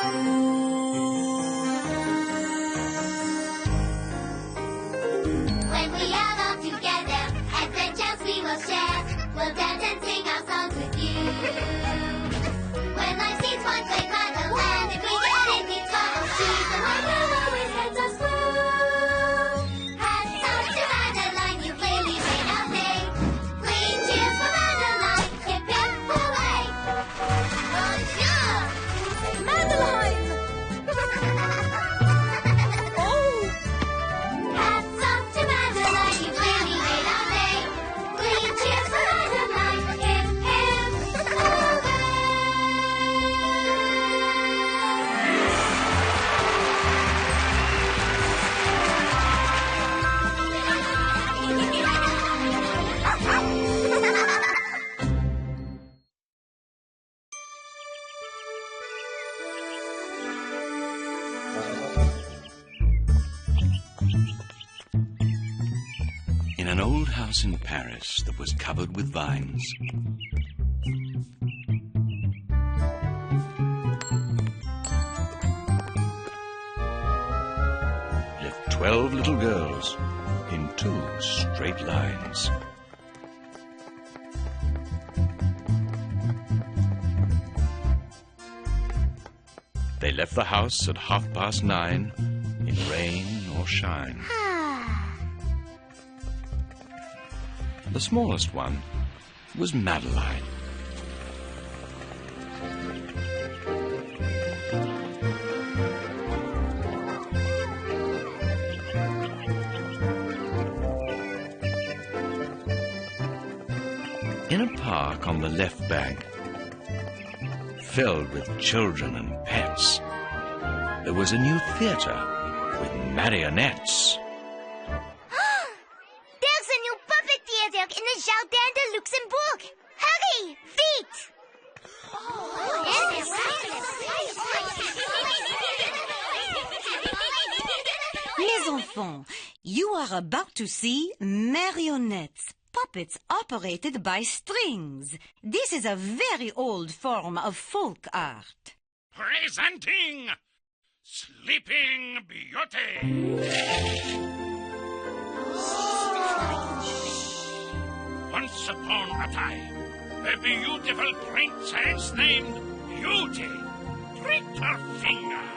When we are all together, adventures we will share. We'll dance and sing our songs with you. When life seems one great Madeline, if we get in deep trouble, she's the one who always lets us through. Hats off to Madeline, you clearly made our day. Three cheers for Madeline, hip hip hooray! Bonjour! Madeline! Oh! Hats off to Madeline, you clearly made our day. Three cheers for Madeline, hip hip hooray! In an old house in Paris that was covered with vines, lived 12 little girls in 2 straight lines. They left the house at 9:30 in rain or shine. The smallest one was Madeline. In a park on the left bank, filled with children and pets, there was a new theater with marionettes. There's a new puppet theater in the Jardin de Luxembourg. Hurry, vite! Mes enfants, you are about to see marionettes, puppets operated by strings. This is a very old form of folk art. Presenting Sleeping Beauty. Once upon a time, a beautiful princess named Beauty pricked her finger.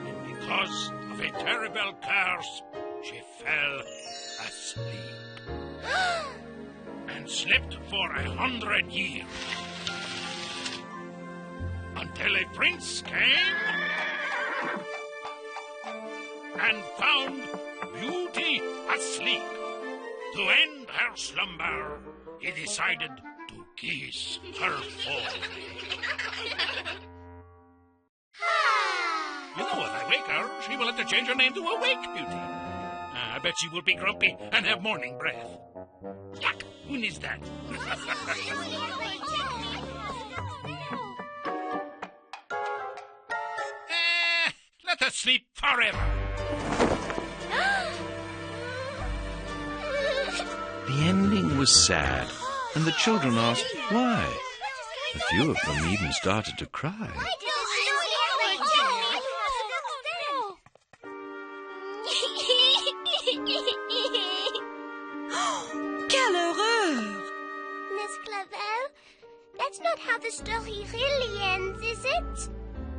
And because of a terrible curse, she fell asleep. And slept for 100 years. Until a prince came and found Beauty asleep. To end her slumber, he decided to kiss her forehead. You know, if I wake her, she will have to change her name to Awake Beauty. I bet she will be grumpy and have morning breath. Yuck! Who needs that? Let us sleep forever. The ending was sad, and the children asked why. A few of them even started to cry. Quelle horreur! Miss Clavel, that's not how the story really ends, is it?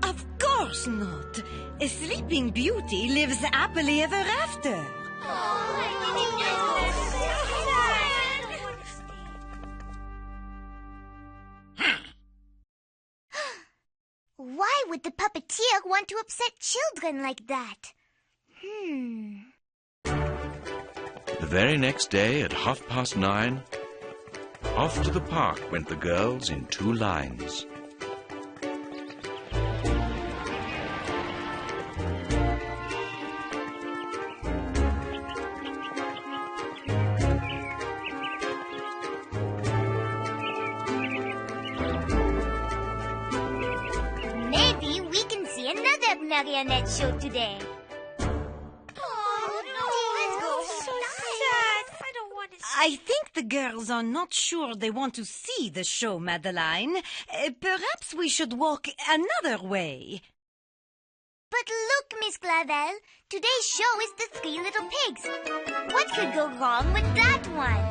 Of course not. A sleeping beauty lives happily ever after. Why would the puppeteer want to upset children like that? The very next day at 9:30, off to the park went the girls in 2 lines. Maybe we can see another marionette show today. I think the girls are not sure they want to see the show, Madeline. Perhaps we should walk another way. But look, Miss Clavel, today's show is the Three Little Pigs. What could go wrong with that one?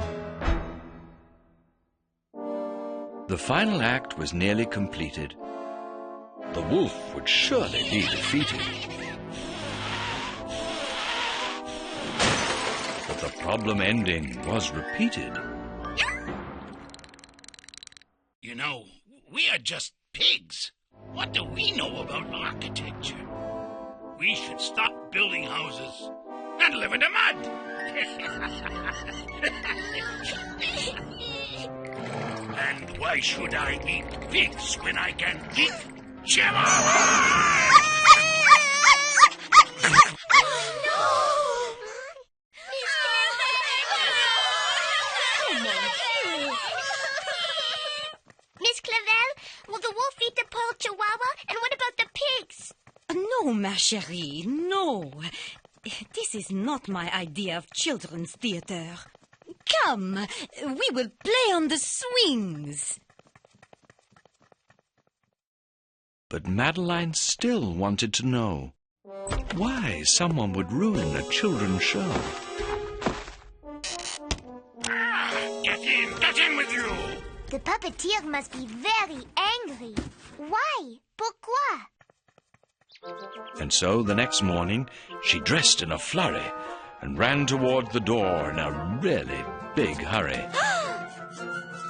The final act was nearly completed. The wolf would surely be defeated. But the problem ending was repeated. You know, we are just pigs. What do we know about architecture? We should stop building houses and live in the mud. And why should I eat pigs when I can eat chihuahuas? Miss Clavel, will the wolf eat the poor chihuahua? And what about the pigs? No, ma chérie, no. This is not my idea of children's theater. Come, we will play on the swings. But Madeline still wanted to know why someone would ruin a children's show. Get in with you! The puppeteer must be very angry. Why? Pourquoi? And so the next morning, she dressed in a flurry and ran toward the door in a really big hurry.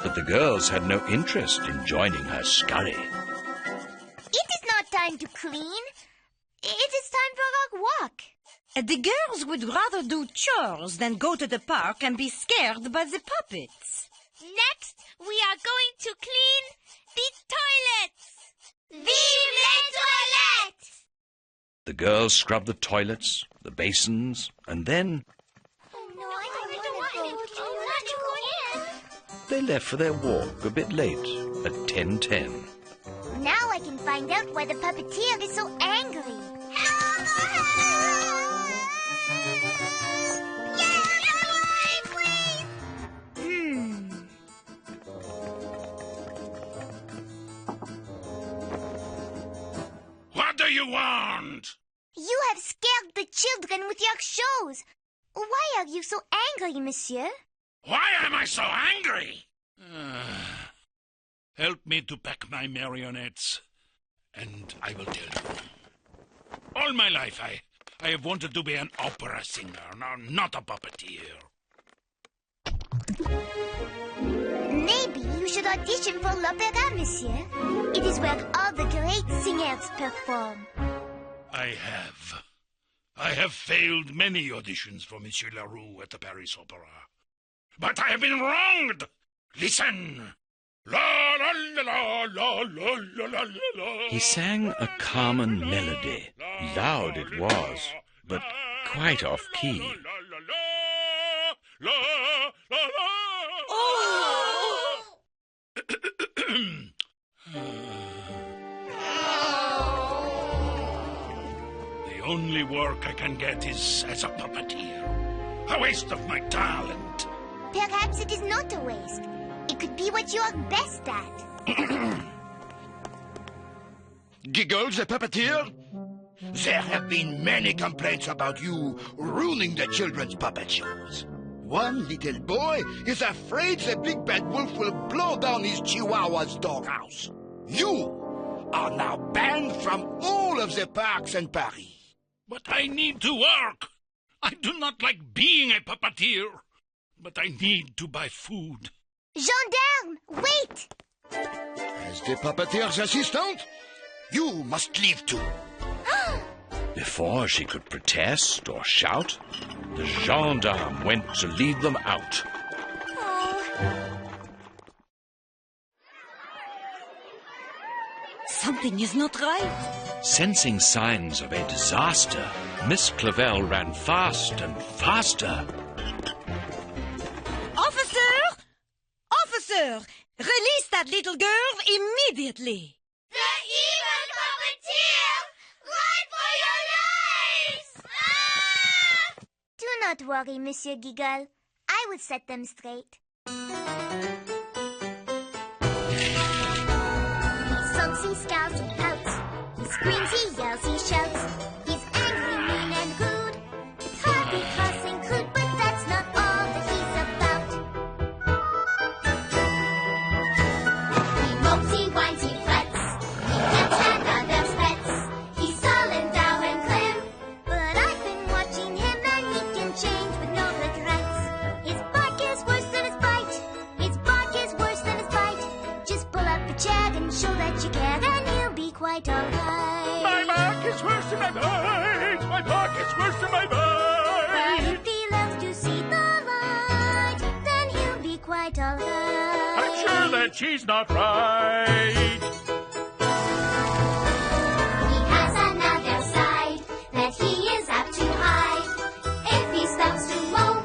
But the girls had no interest in joining her scurry. It is not time to clean. It is time for our walk. The girls would rather do chores than go to the park and be scared by the puppets. Next, we are going to clean the toilets. Vive les toilettes! The girls scrubbed the toilets, the basins, and then No, I don't want to go in. they left for their walk a bit late at 10:10. Now I can find out why the puppeteer is so angry. What do you want? You have scared the children with your shows. Why are you so angry, monsieur? Why am I so angry? Help me to pack my marionettes, and I will tell you. All my life I have wanted to be an opera singer, not a puppeteer. Maybe you should audition for l'opéra, monsieur. It is where all the great singers perform. I have failed many auditions for Monsieur Leroux at the Paris Opera. But I have been wronged! Listen! La la la la la la la la la. He sang a common melody. Loud it was, but quite off-key. The only work I can get is as a puppeteer. A waste of my talent. Perhaps it is not a waste. It could be what you are best at. Giggles the puppeteer? There have been many complaints about you ruining the children's puppet shows. One little boy is afraid the big bad wolf will blow down his chihuahua's doghouse. You are now banned from all of the parks in Paris. But I need to work. I do not like being a puppeteer. But I need to buy food. Gendarme, wait! As the puppeteer's assistant, you must leave too. Before she could protest or shout, the gendarme went to lead them out. Something is not right. Sensing signs of a disaster, Miss Clavel ran fast and faster. Officer! Release that little girl immediately! The evil puppeteer! Run for your lives! Ah! Do not worry, Monsieur Giggle. I I will set them straight. He sulks, he scowls, he pouts. He screams, he yells, he shouts. He's angry, mean, and rude. It's hardly crossing crude, but that's not all that he's about. He mopes, he whines, he frets. He can't stand others' pets. He's sullen, dour, and grim. But I've been watching him, and he can change with no regrets. His bark is worse than his bite. His bark is worse than his bite. Just pull up a chair and show that you care, and he'll be quite alright. My bark is worse than my bite. My bark is worse than my But bite. if he learns to see the light, then he'll be quite alright. I'm sure that she's not right. He has another side that he is apt to hide. If he stops to mope,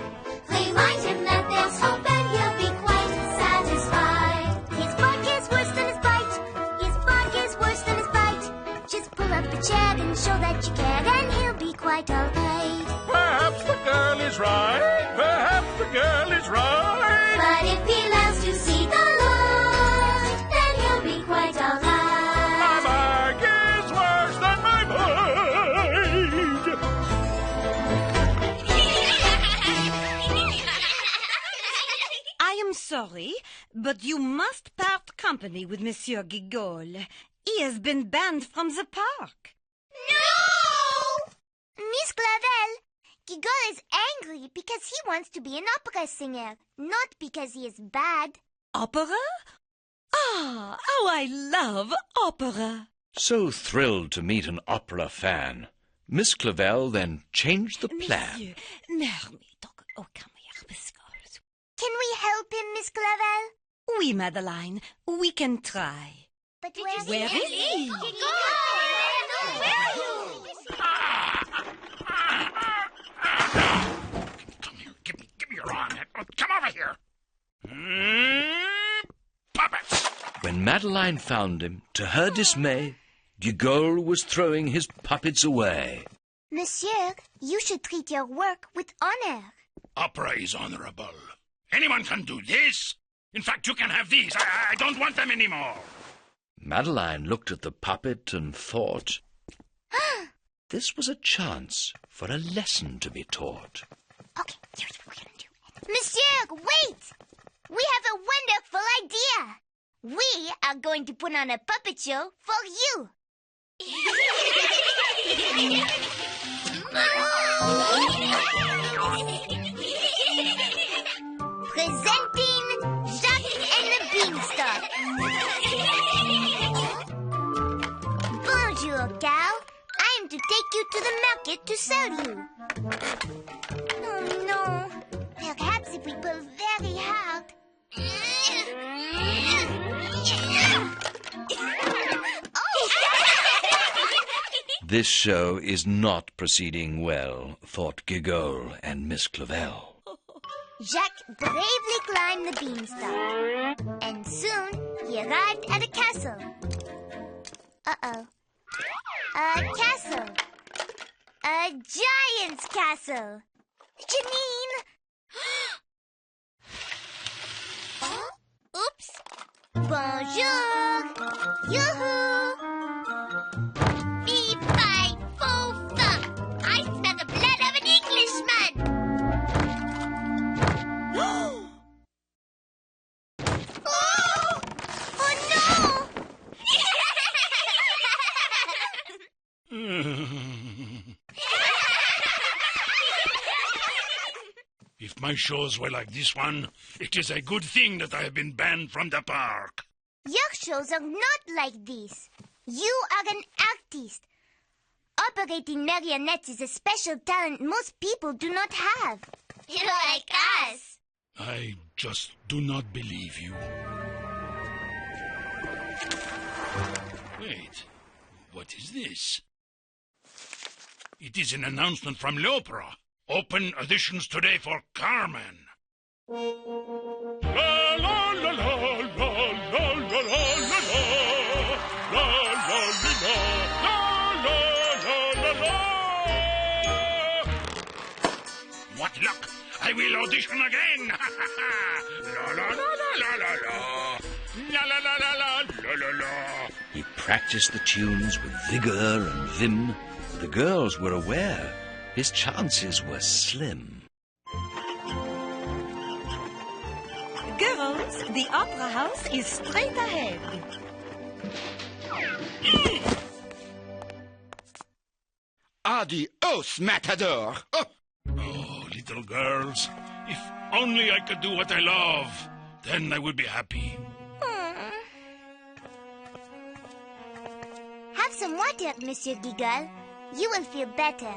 remind him that there's hope and he'll be quite satisfied. His bark is worse than his bite. His bark is worse than his bite. Just pull up a chair and show that you care, and he'll be quite alright. Perhaps the girl is right. Perhaps the girl is right. But if he learns to see the light, then he'll be quite My alright. bark is worse than my bite. I am sorry, but you must part company with Monsieur Gigole. He has been banned from the park. No! Miss Clavel, Gigole is angry because he wants to be an opera singer, not because he is bad. Opera? Ah, how I love opera. So thrilled to meet an opera fan, Miss Clavel then changed the plan. Monsieur, neer mee, toch. Oh, come here, biscuits. Can we help him, Miss Clavel? Oui, Madeline, we can try. But Where is he? Come here. Give me your arm. Come over here. Puppets. When Madeline found him, to her dismay, Gigole was throwing his puppets away. Monsieur, you should treat your work with honor. Opera is honorable. Anyone can do this. In fact, you can have these. I don't want them anymore. Madeline looked at the puppet and thought, this was a chance for a lesson to be taught. Okay, here's what we're gonna do. Monsieur, wait! We have a wonderful idea. We are going to put on a puppet show for you. Presenting Jacques and the Beanstalk. Bonjour, cow. I am to take you to the market to sell you. Oh, no. Perhaps if we pull very hard. This show is not proceeding well, thought Gigole and Miss Clavel. Jacques bravely climbed the beanstalk, and soon he arrived at a castle. Uh-oh. A castle. A giant's castle. Janine! Oops. Bonjour. Yoo-hoo. Fee-fi-fo-fum. I smell the blood of an Englishman. Oh no! If my shows were like this one, it is a good thing that I have been banned from the park. Your shows are not like this. You are an artist. Operating marionettes is a special talent most people do not have. Like us. I just do not believe you. Wait, what is this? It is an announcement from l'opera. Open auditions today for Carmen. La la la la la la la la la la la la la la. What luck! I will audition again. La la la la la la la. La la la la la la la la. He practiced the tunes with vigor and vim. The girls were aware his chances were slim. Girls, the opera house is straight ahead. Adios, matador. Oh. Oh, little girls, if only I could do what I love, then I would be happy. Have some water, Monsieur Giggle. You will feel better.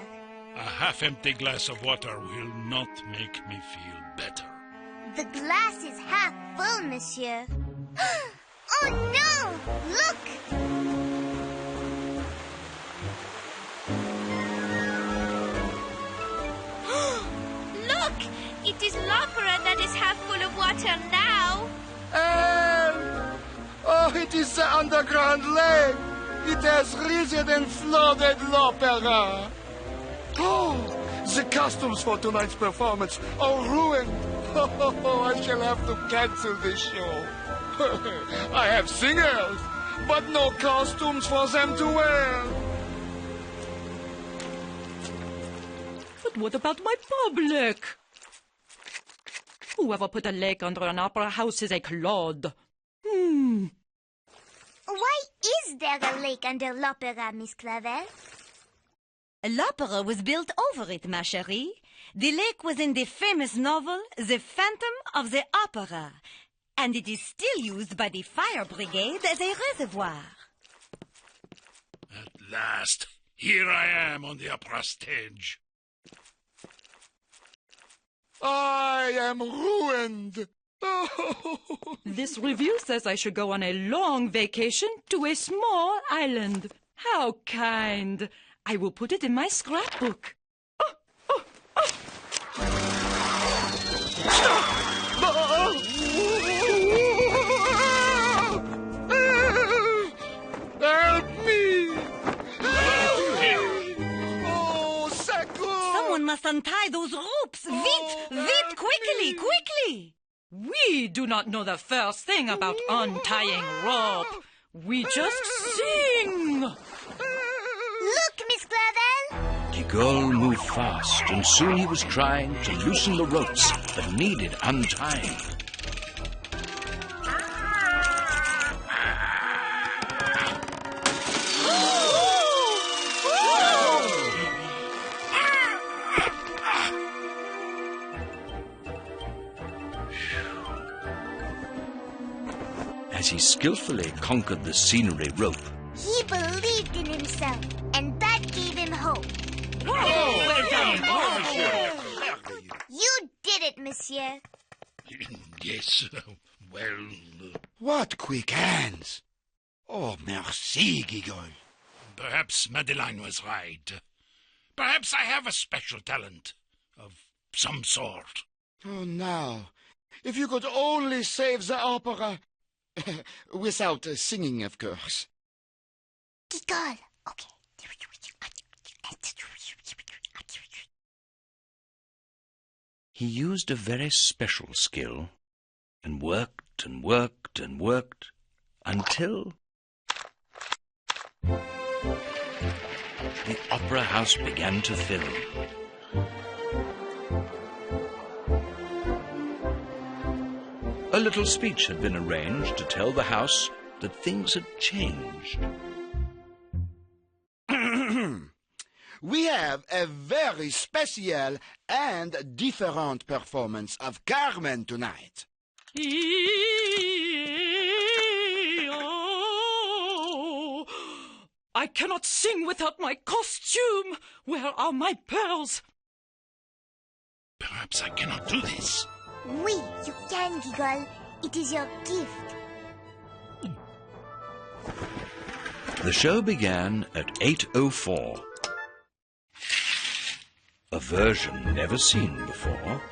A half-empty glass of water will not make me feel better. The glass is half full, Monsieur. Oh no! Look! Look! It is l'opera that is half full of water now. Oh, it is the underground lake. It has risen and flooded l'opera. Oh, the costumes for tonight's performance are ruined. Oh, I shall have to cancel this show. I have singers, but no costumes for them to wear. But what about my public? Whoever put a lake under an opera house is a clod. Why is there a lake under l'opera, Miss Clavel? L'opera was built over it, ma chérie. The lake was in the famous novel, The Phantom of the Opera, and it is still used by the fire brigade as a reservoir. At last, here I am on the opera stage. I am ruined. Oh. This review says I should go on a long vacation to a small island. How kind. I will put it in my scrapbook. Help me! Someone must untie those ropes. Vite, quickly, quickly! We do not know the first thing about untying rope. We just sing. Look, Miss Clavel! Giggle moved fast, and soon he was trying to loosen the ropes that needed untying. As he skillfully conquered the scenery rope, He believed in himself, and that gave him hope. Well done. You did it, Monsieur. Yes, well... What quick hands! Oh, merci, Giggle. Perhaps Madeline was right. Perhaps I have a special talent of some sort. Oh, now, if you could only save the opera. Without singing, of course. Giggle. Okay. he used a very special skill, and worked and worked and worked until the opera house began to fill. A little speech had been arranged to tell the house that things had changed. We have a very special and different performance of Carmen tonight. I cannot sing without my costume. Where are my pearls? Perhaps I cannot do this. Oui, you can, Giggle. It is your gift. The show began at 8:04. A version never seen before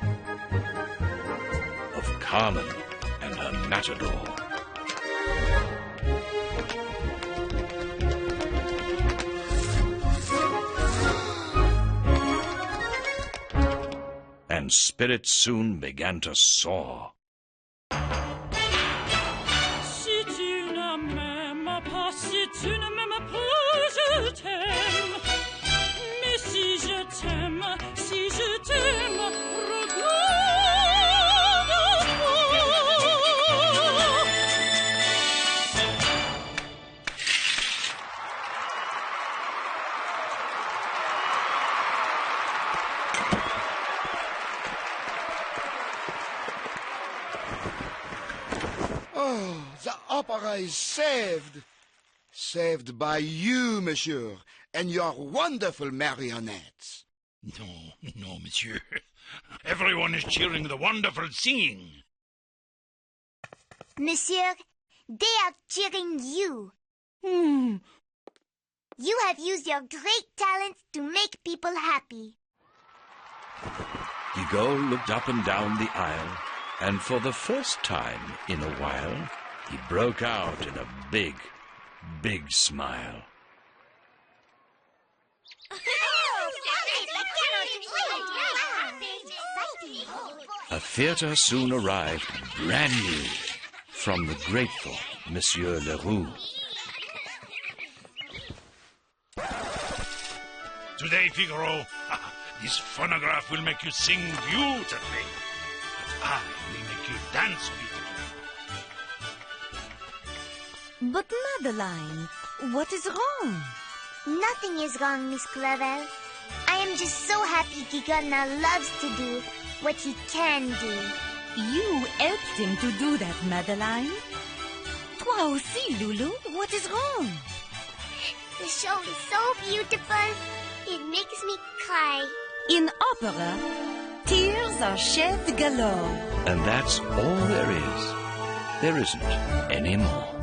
of Carmen and her matador. And and spirits soon began to soar. Si tu ne m'aimes pas, si tu ne m'aimes pas, je t'aime. Mais si je t'aime, regarde-moi. Oh, the opera is saved. Saved by you, monsieur, and your wonderful marionettes. No, monsieur. Everyone is cheering the wonderful singing. Monsieur, they are cheering you. You have used your great talents to make people happy. Giggle looked up and down the aisle, and for the first time in a while, he broke out in a big, big smile. A theatre soon arrived, brand new, from the grateful Monsieur Leroux. Today, Figaro, this phonograph will make you sing beautifully. I will make you dance beautifully. But Madeline, what is wrong? Nothing is wrong, Miss Clavel. I am just so happy Giggle now loves to do what he can do. You helped him to do that, Madeline. Toi aussi, Loulou, what is wrong? The show is so beautiful, it makes me cry. In opera, tears are shed galore. And that's all there is. There isn't any more.